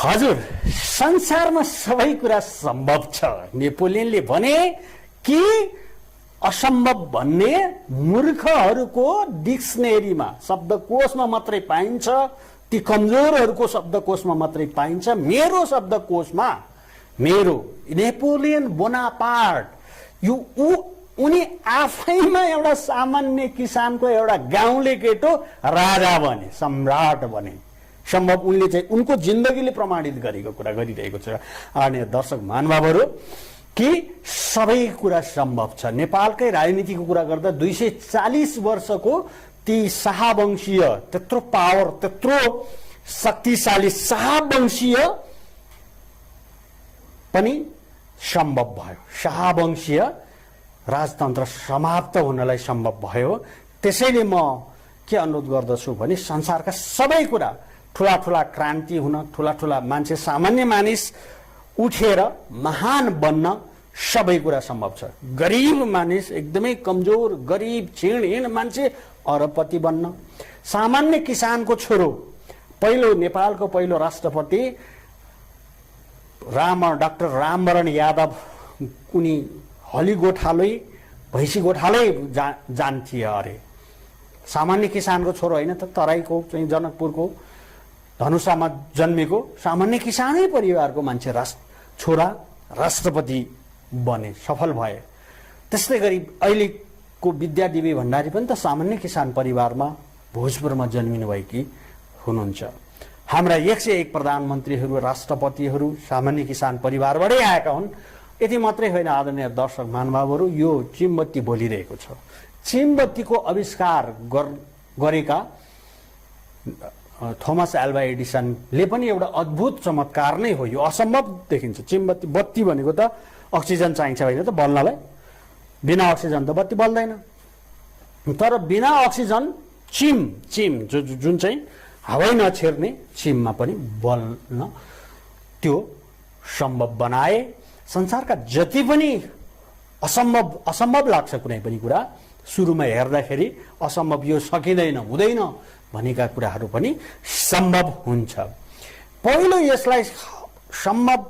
हजुर, संसारमा सबै कुरा सम्भव छ। नेपोलियनले भने कि असम्भव भन्ने मूर्खहरूको डिक्सनरीमा शब्दकोशमा मात्रै पाइन्छ, ती कमजोरहरूको शब्दकोशमा मात्रै पाइन्छ। मेरो शब्दकोशमा मेरो नेपोलियन बोनापार्ट यो उनी आफैमा एउटा सामान्य किसानको एउटा गाउँले केटो राजा बने, सम्राट बने। सम्भव उनले चाहिँ उनको जिन्दगीले प्रमाणित गरेको कुरा गरिरहेको छ। आदरणीय दर्शक महानुभावहरू, कि सबै कुरा सम्भव छ। नेपालकै राजनीतिको कुरा गर्दा 240 वर्षको ती शाहवंशीय त्यत्रो पावर, त्यत्रो शक्तिशाली शाहवंशीय पनि सम्भव भयो। शाहवंशीय राजतन्त्र समाप्त हुनलाई सम्भव भयो। त्यसैले म के अनुरोध गर्दछु भने संसारका सबै कुरा, ठुला ठुला क्रान्ति हुन, ठुला ठुला मान्छे, सामान्य मानिस उठेर महान बन्न सबै कुरा सम्भव छ। गरिब मानिस, एकदमै कमजोर गरिब क्षीणहीन मान्छे अरबपति बन्न, सामान्य किसानको छोरो, पहिलो नेपालको पहिलो राष्ट्रपति डाक्टर रामवरण यादव, उनी हली गोठालै भैँसी गोठालै जान्थे अरे। सामान्य किसानको छोरो होइन त, तराईको चाहिँ जनकपुरको धनुषामा जन्मेको सामान्य किसानै परिवारको मान्छे छोरा राष्ट्रपति बने, सफल भए। त्यस्तै गरी अहिलेको विद्यादेवी भण्डारी पनि त सामान्य किसान परिवारमा भोजपुरमा जन्मिनु भएकी हुनुहुन्छ। हाम्रा 101 प्रधानमन्त्रीहरू, राष्ट्रपतिहरू सामान्य किसान परिवारबाटै आएका हुन्। यति मात्रै होइन आदरणीय दर्शक महानुभावहरू, यो चिमबत्ती बोलिरहेको छ। चिमबत्तीको आविष्कार गरेका थोमस एल्वा एडिसनले पनि एउटा अद्भुत चमत्कार नै हो। यो असम्भव देखिन्छ। चिमबत्ती, बत्ती भनेको त अक्सिजन चाहिन्छ होइन त बल्नलाई, बिना अक्सिजन त बत्ती बल्दैन। तर बिना अक्सिजन चिम जुन चाहिँ हावै नछेर्ने चिममा पनि बल्न त्यो सम्भव बनाए। संसारका जति पनि असम्भव लाग्छ कुनै पनि कुरा, सुरुमा हेर्दाखेरि असम्भव, यो सकिँदैन, हुँदैन भनेका कुराहरू पनि सम्भव हुन्छ। पहिलो यसलाई सम्भव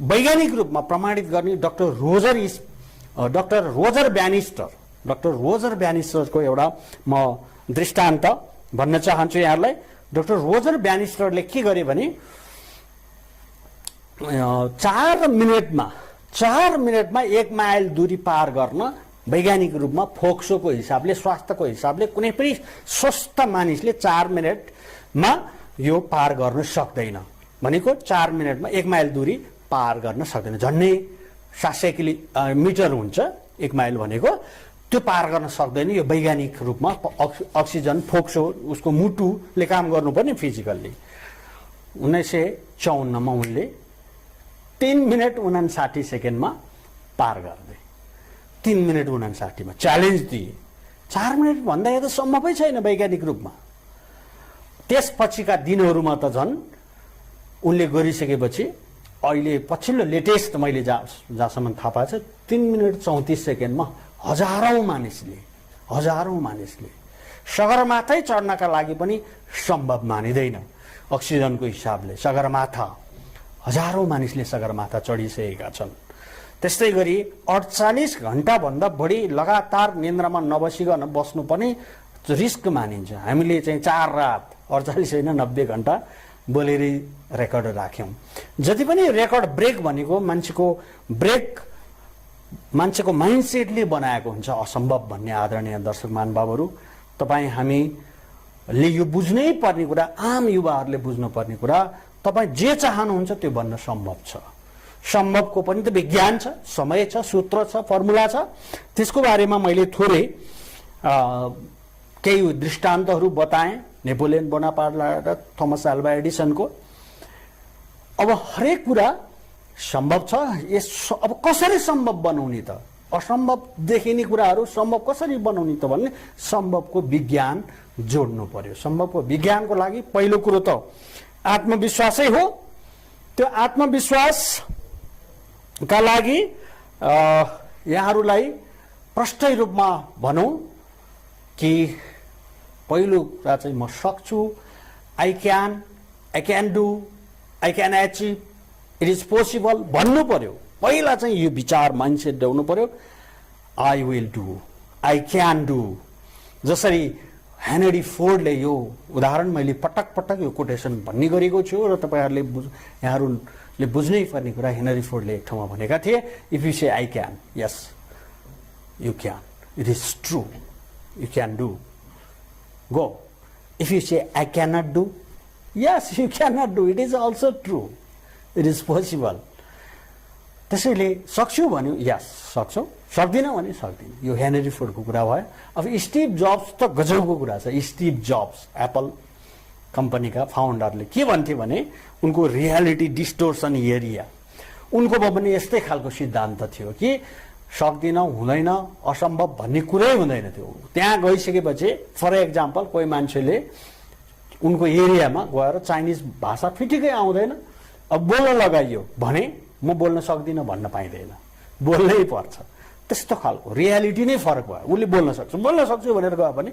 वैज्ञानिक रूपमा प्रमाणित गर्ने डाक्टर रोजर ब्यानिस्टरको एउटा म दृष्टान्त भन्न चाहन्छु यहाँलाई। डाक्टर रोजर ब्यानिस्टरले के गरे भने 4 मिनटमा 1 माइल दूरी पार गर्न वैज्ञानिक रूपमा फोक्सोको हिसाबले, स्वास्थ्यको हिसाबले कुनै पनि स्वस्थ मानिसले 4 मिनटमा यो पार गर्न सक्दैन। भनेको 4 मिनटमा 1 माइल दूरी पार गर्न सक्दैन। झन्डै 700 किलोमिटर हुन्छ 1 माइल भनेको, त्यो पार गर्न सक्दैन। यो वैज्ञानिक रूपमा अक्सिजन फोक्सो, उसको मुटुले काम गर्नुपर्ने फिजिकल्ली। 1954 मा उनले 3 मिनट 59 सेकेन्डमा पार गर्दै, 3 मिनट 59 मा च्यालेन्ज दिए। 4 मिनट भन्दा यो त सम्भवै छैन वैज्ञानिक रूपमा। त्यसपछिका दिनहरूमा त झन् उनले गरिसकेपछि अहिले पछिल्लो लेटेस्ट मैले जहाँसम्म थाहा पाएको छ 3 मिनट 34 सेकेन्डमा हजारौं मानिसले सगरमाथै चढ्नका लागि पनि सम्भव मानिँदैन अक्सिजनको हिसाबले। सगरमाथा हजारौं मानिसले सगरमाथा चढिसकेका छन्। त्यस्तै गरी 48 घण्टा भन्दा बढी लगातार निन्द्रामा नबसिकन बस्नु पनि रिस्क मानिन्छ। हामीले चाहिँ 4 रात 48 होइन 90 घण्टा बोलेर रेकर्ड राख्यौं। जति पनि रेकर्ड ब्रेक भनेको मान्छेको माइन्डसेटले बनाएको हुन्छ असम्भव भन्ने। आदरणीय दर्शक महानुभावहरू, तपाईँ हामीले यो बुझ्नै पर्ने कुरा, आम युवाहरूले बुझ्नु पर्ने कुरा, तपाईँ जे चाहनुहुन्छ त्यो बन्न सम्भव छ। सम्भवको पनि त विज्ञान छ, समय छ, सूत्र छ, फर्मुला छ। त्यसको बारेमा मैले थोरै केही दृष्टान्तहरू बताएँ, नेपोलियन बोनापार्ट र थोमस एल्वा एडिसनको। अब हरेक कुरा सम्भव छ। अब कसरी सम्भव बनाउने त? असम्भव देखिने कुराहरू सम्भव कसरी बनाउने त भन्ने सम्भवको विज्ञान जोड्नु पर्यो। सम्भवको विज्ञानको लागि पहिलो कुरो त आत्मविश्वासै हो। त्यो आत्मविश्वासका लागि यहाँहरूलाई प्रष्ट रूपमा भनौं कि पहिलो कुरा चाहिँ म सक्छु, I can do, I can achieve, it is possible भन्नु पर्यो। पहिला चाहिँ यो विचार माइन्डसेट ल्याउनु पर्यो। I will do, I can do. जसरी हेनरी फोर्डले यो उदाहरण मैले पटक पटक यो कोटेसन भन्ने गरेको छु र तपाईँहरूले यहाँहरूले बुझ्नै पर्ने कुरा हेनरी फोर्डले एक ठाउँमा भनेका थिए, if you say I can, yes you can, it is true, you can do, go. If you say I cannot do, yes you cannot do, it is also true, it is possible. त्यसैले सक्छु भन्यो, यस सक्छौ, सक्दिनँ भने सक्दिनँ। यो Henry फोर्डको कुरा भयो। अब स्टिभ जब्स त गजबको कुरा छ। स्टिभ जब्स एप्पल कम्पनीका फाउन्डरले के भन्थे भने उनको रियालिटी डिस्टोर्सन एरिया, उनकोमा पनि यस्तै खालको सिद्धान्त थियो कि सक्दिन, हुँदैन, असम्भव भन्ने कुरै हुँदैन थियो। त्यहाँ गइसकेपछि फर एक्जाम्पल कोही मान्छेले उनको एरियामा गएर चाइनिज भाषा फिटिकै आउँदैन, अब बोल्न लगाइयो भने म बोल्न सक्दिनँ भन्न पाइँदैन, बोल्नै पर्छ। त्यस्तो खालको रियालिटी नै फरक भयो। उसले बोल्न सक्छु भनेर गयो भने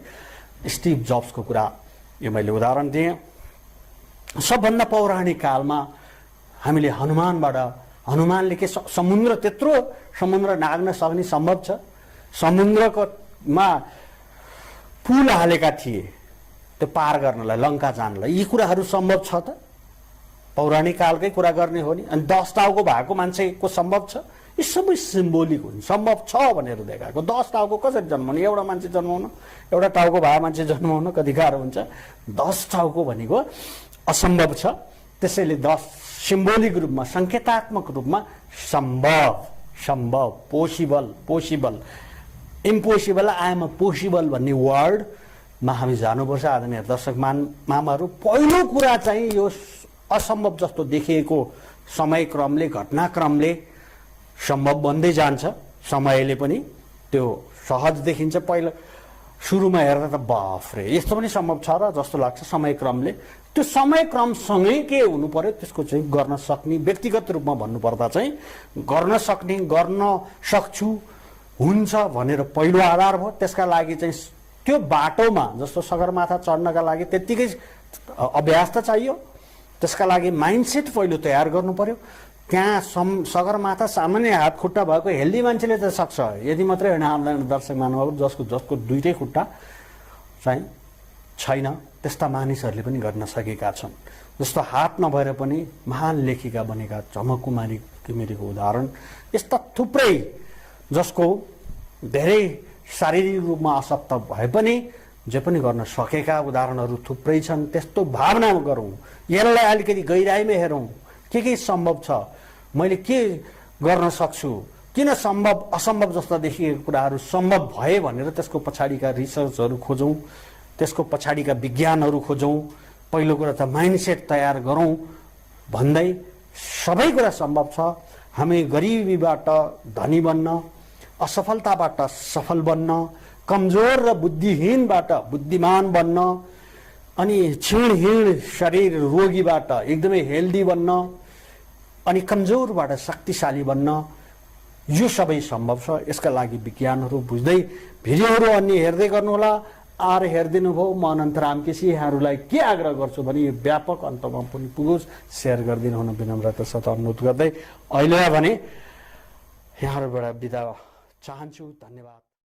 स्टिभ जब्सको कुरा यो मैले उदाहरण दिएँ। सबभन्दा पौराणिक कालमा हामीले हनुमानले के समुद्र, त्यत्रो समुद्र नाग्न सक्ने सम्भव छ? समुद्रमा पुल हालेका थिए त्यो पार गर्नलाई, लङ्का जानलाई। यी कुराहरू सम्भव छ त? पौराणिक कालकै कुरा गर्ने हो नि। अनि 10 टाउको भएको मान्छेको सम्भव छ? यी सबै सिम्बोलिक हुन्छ। सम्भव छ भनेर देखाएको। 10 टाउको कसरी जन्माउने? एउटा मान्छे जन्माउन, एउटा टाउको भएको मान्छे जन्माउन कति गाह्रो हुन्छ। 10 टाउको भनेको असम्भव छ। त्यसैले 10 सिम्बोलिक रूपमा, सङ्केतात्मक रूपमा सम्भव, possible, impossible, I M a possible भन्ने वर्डमा हामी जानुपर्छ। आदरणीय दर्शक मामाहरू, पहिलो कुरा चाहिँ यो असम्भव जस्तो देखिएको समयक्रमले, घटनाक्रमले सम्भव बन्दै जान्छ। समयले पनि त्यो सहज देखिन्छ। पहिला सुरुमा हेर्दा त बाफरे यस्तो पनि सम्भव छ र जस्तो लाग्छ समयक्रमले। त्यो समयक्रमसँगै के हुनु पर्यो, त्यसको चाहिँ गर्न सक्ने, व्यक्तिगत रूपमा भन्नुपर्दा चाहिँ गर्न सक्ने, गर्न सक्छु, हुन्छ भनेर पहिलो आधार भयो। त्यसका लागि चाहिँ त्यो बाटोमा, जस्तो सगरमाथा चढ्नका लागि त्यत्तिकै अभ्यास त चाहियो। त्यसका लागि माइन्डसेट पहिलो तयार गर्नु पर्यो। त्यहाँ सगरमाथा सामान्य हात खुट्टा भएको हेल्दी मान्छेले त सक्छ। यदि मात्रै होइन, आम्दानी दर्शक महानुभावहरू जसको दुईटै खुट्टा चाहिँ छैन, त्यस्ता मानिसहरूले पनि गर्न सकेका छन्। जस्तो हात नभएर पनि महान लेखिका बनेका झमककुमारी घिमिरेको उदाहरण, यस्ता थुप्रै जसको धेरै शारीरिक रूपमा अशक्त भए पनि जे पनि गर्न सकेका उदाहरणहरू थुप्रै छन्। त्यस्तो भावना गरौँ, यसलाई अलिकति गहिराइमा हेरौँ। के सम्भव छ, मैले के गर्न सक्छु, किन सम्भव असम्भव जस्ता देखिएको कुराहरू सम्भव भए भनेर त्यसको पछाडिका रिसर्चहरू खोजौँ, त्यसको पछाडिका विज्ञानहरू खोजौँ। पहिलो कुरा त माइन्डसेट तयार गरौँ भन्दै सबै कुरा सम्भव छ। हामी गरिबीबाट धनी बन्न, असफलताबाट सफल बन्न, कमजोर र बुद्धिहीनबाट बुद्धिमान बन्न, अनि क्षीणहीन शरीर रोगीबाट एकदमै हेल्दी बन्न, अनि कमजोरबाट शक्तिशाली बन्न, यो सबै सम्भव छ। यसका लागि विज्ञानहरू बुझ्दै भिडियोहरू अन्य हेर्दै गर्नुहोला। आएर हेरिदिनु भयो। म अनन्त राम केसी यहाँहरूलाई के आग्रह गर्छु भने यो व्यापक अन्तमा पनि पुगोस्, सेयर गरिदिनु हुन विनम्रता साथ अनुरोध गर्दै अहिले भने यहाँहरूबाट बिदा चाहन्छु। धन्यवाद।